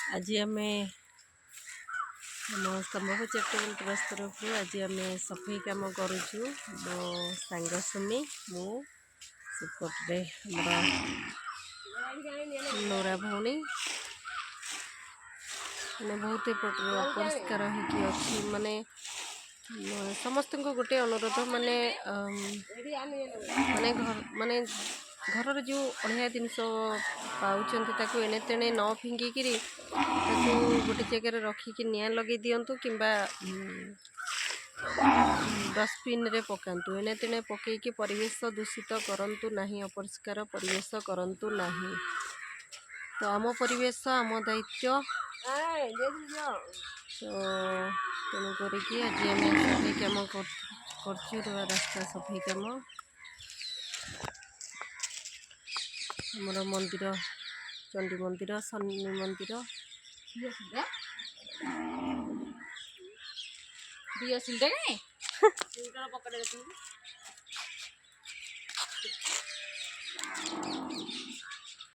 आज आम संभव चैरिटेबल ट्रस्ट तरफ आज आम सफाई कम करुचु मो सांग सुमी मुपटे नोरा भौणी मैंने बहुत अपरिष्कार अच्छी माने समस्त को गोटे अनुरोध माने माने घर माने घर जो अड़िया जिनस पाँच एने तेने न फिंगिक गोटे जगह रखिकी निआं लगे दिंतु कि डस्टबिन रे पकातु एने तेने पकईकी परिवेश दूषित करूँ ना अपरिष्कार परिवेश करूँ ना तो आम परिवेश आम दायित्व तो तेणुक आज आम सफाई कम कर रास्ता सफाई कम आमर मंदिर चंडी मंदिर शनि मंदिर